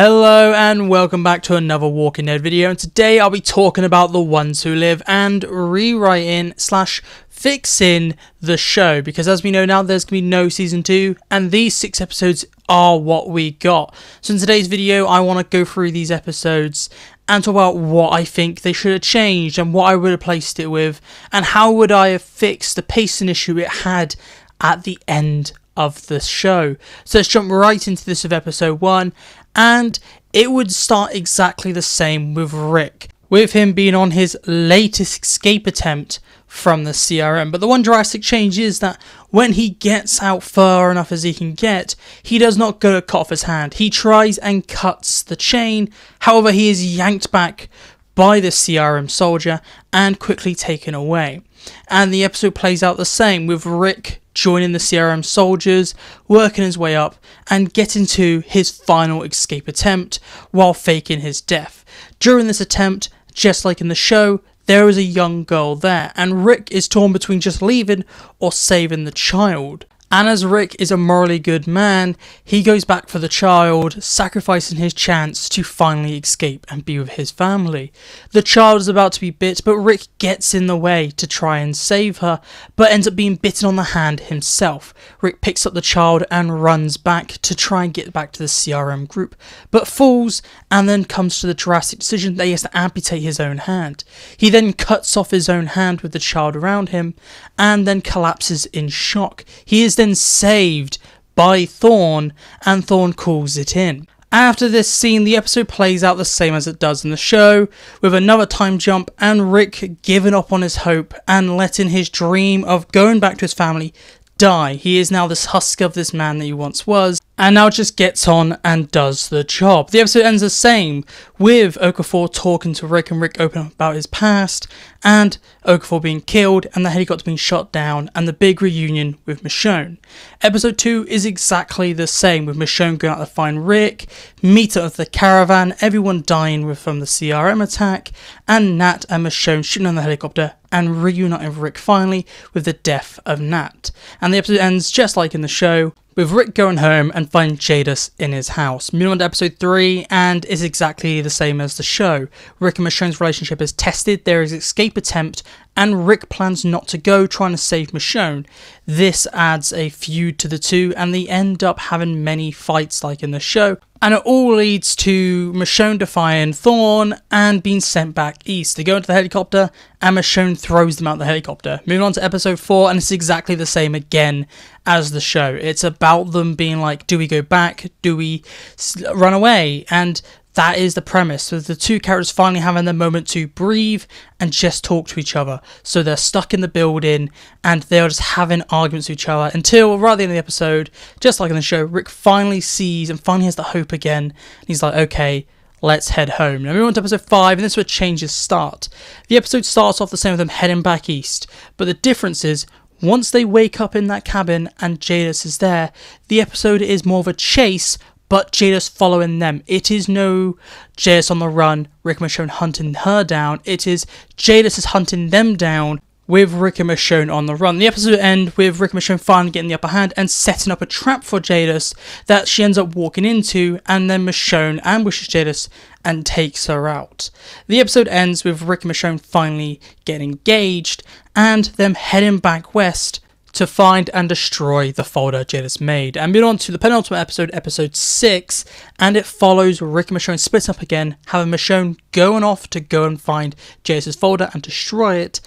Hello and welcome back to another Walking Dead video, and today I'll be talking about The Ones Who Live and rewriting / fixing the show, because as we know now there's going to be no season 2 and these 6 episodes are what we got. So in today's video I want to go through these episodes and talk about what I think they should have changed and what I would have replaced it with, and how would I have fixed the pacing issue it had at the end of the show. So let's jump right into this with episode 1, and it would start exactly the same with Rick, with him being on his latest escape attempt from the CRM. But the one drastic change is that when he gets out far enough as he can get, he does not go to cut off his hand. He tries and cuts the chain, however he is yanked back by the CRM soldier and quickly taken away. And the episode plays out the same, with Rick joining the CRM soldiers, working his way up and getting to his final escape attempt while faking his death. During this attempt, just like in the show, there is a young girl there, and Rick is torn between just leaving or saving the child. And as Rick is a morally good man, he goes back for the child, sacrificing his chance to finally escape and be with his family. The child is about to be bit, but Rick gets in the way to try and save her, but ends up being bitten on the hand himself. Rick picks up the child and runs back to try and get back to the CRM group, but falls and then comes to the drastic decision that he has to amputate his own hand. He then cuts off his own hand with the child around him and then collapses in shock. He is then saved by Thorn, and Thorn calls it in. After this scene, the episode plays out the same as it does in the show, with another time jump and Rick giving up on his hope and letting his dream of going back to his family die. He is now this husk of this man that he once was, and now just gets on and does the job. The episode ends the same, with Okafor talking to Rick and Rick opening up about his past, and Okafor being killed and the helicopter being shot down, and the big reunion with Michonne. Episode 2 is exactly the same, with Michonne going out to find Rick, meet up with the caravan, everyone dying from the CRM attack, and Nat and Michonne shooting on the helicopter and reuniting with Rick finally with the death of Nat. And the episode ends just like in the show, with Rick going home and finding Jadis in his house. Moving on to episode 3, and is exactly the same as the show. Rick and Michonne's relationship is tested, there is escape attempt, and Rick plans not to go, trying to save Michonne. This adds a feud to the two, and they end up having many fights like in the show. And it all leads to Michonne defying Thorn and being sent back east. They go into the helicopter and Michonne throws them out the helicopter. Moving on to episode 4, and it's exactly the same again as the show. It's about them being like, do we go back? Do we run away? And that is the premise, with the two characters finally having the moment to breathe and just talk to each other. So they're stuck in the building and they're just having arguments with each other until right at the end of the episode, just like in the show, Rick finally sees and finally has the hope again. And he's like, okay, let's head home. Now we on to episode 5, and this is where changes start. The episode starts off the same with them heading back east, but the difference is, once they wake up in that cabin and Jadis is there, the episode is more of a chase, but Jadis following them. It is no Jadis on the run, Rick and Michonne hunting her down. It is Jadis is hunting them down, with Rick and Michonne on the run. The episode ends with Rick and Michonne finally getting the upper hand and setting up a trap for Jadis that she ends up walking into, and then Michonne ambushes Jadis and takes her out. The episode ends with Rick and Michonne finally getting engaged and them heading back west to find and destroy the folder Jadis made. And moving on to the penultimate episode, episode 6, and it follows Rick and Michonne split up again, having Michonne going off to go and find Jadis' folder and destroy it.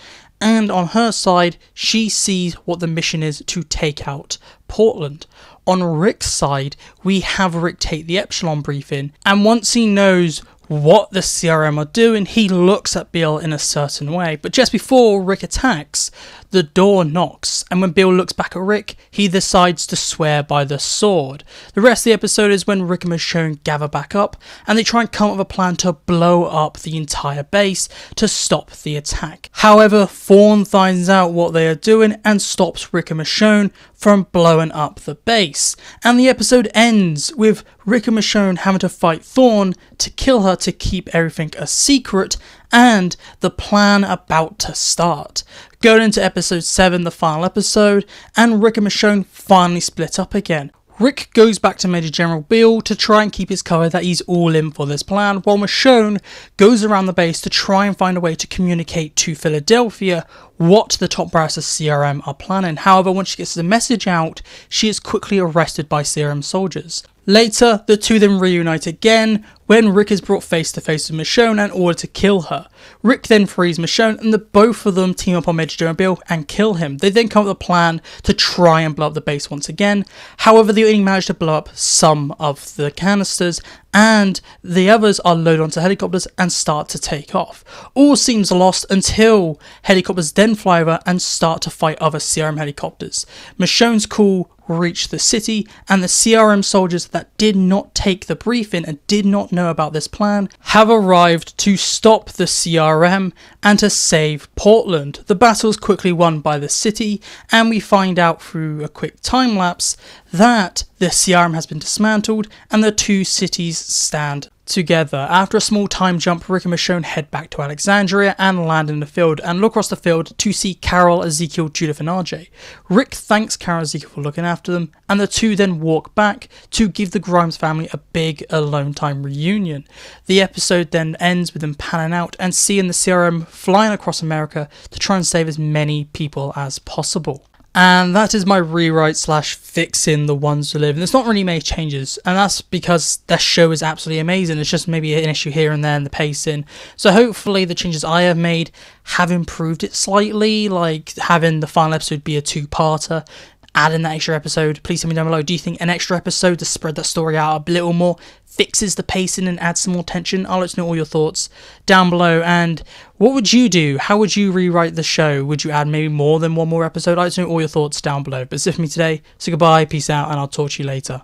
And on her side, she sees what the mission is to take out Portland. On Rick's side, we have Rick take the Epsilon briefing, and once he knows what the CRM are doing, he looks at Beale in a certain way. But just before Rick attacks, the door knocks, and when Beale looks back at Rick, he decides to swear by the sword. The rest of the episode is when Rick and Michonne gather back up, and they try and come up with a plan to blow up the entire base to stop the attack. However, Thorn finds out what they are doing and stops Rick and Michonne from blowing up the base. And the episode ends with Rick and Michonne having to fight Thorn to kill her to keep everything a secret, and the plan about to start. Going into episode 7, the final episode, and Rick and Michonne finally split up again. Rick goes back to Major General Beale to try and keep his cover that he's all in for this plan, while Michonne goes around the base to try and find a way to communicate to Philadelphia what the top brass of CRM are planning. However, once she gets the message out, she is quickly arrested by CRM soldiers. Later, the two then reunite again when Rick is brought face to face with Michonne in order to kill her. Rick then frees Michonne and the both of them team up on Major General Beale and kill him. They then come up with a plan to try and blow up the base once again. However, they only manage to blow up some of the canisters and the others are loaded onto helicopters and start to take off. All seems lost until helicopters then fly over and start to fight other CRM helicopters. Michonne's call reach the city and the CRM soldiers that did not take the briefing and did not know about this plan have arrived to stop the CRM and to save Portland. The battle is quickly won by the city and we find out through a quick time lapse that the CRM has been dismantled and the two cities stand together. After a small time jump, Rick and Michonne head back to Alexandria and land in the field and look across the field to see Carol, Ezekiel, Judith and RJ. Rick thanks Carol and Ezekiel for looking after them and the two then walk back to give the Grimes family a big alone time reunion. The episode then ends with them panning out and seeing the CRM flying across America to try and save as many people as possible. And that is my rewrite slash fixing The Ones Who Live. And there's not really many changes. And that's because the show is absolutely amazing. It's just maybe an issue here and there in the pacing. So hopefully the changes I have made have improved it slightly. Like having the final episode be a two-parter. Adding that extra episode. Please tell me down below. Do you think an extra episode to spread that story out a little more fixes the pacing and adds some more tension? I'll let you know all your thoughts down below. And what would you do? How would you rewrite the show? Would you add maybe more than one more episode? I'd like to know all your thoughts down below. But that's it for me today. So goodbye, peace out, and I'll talk to you later.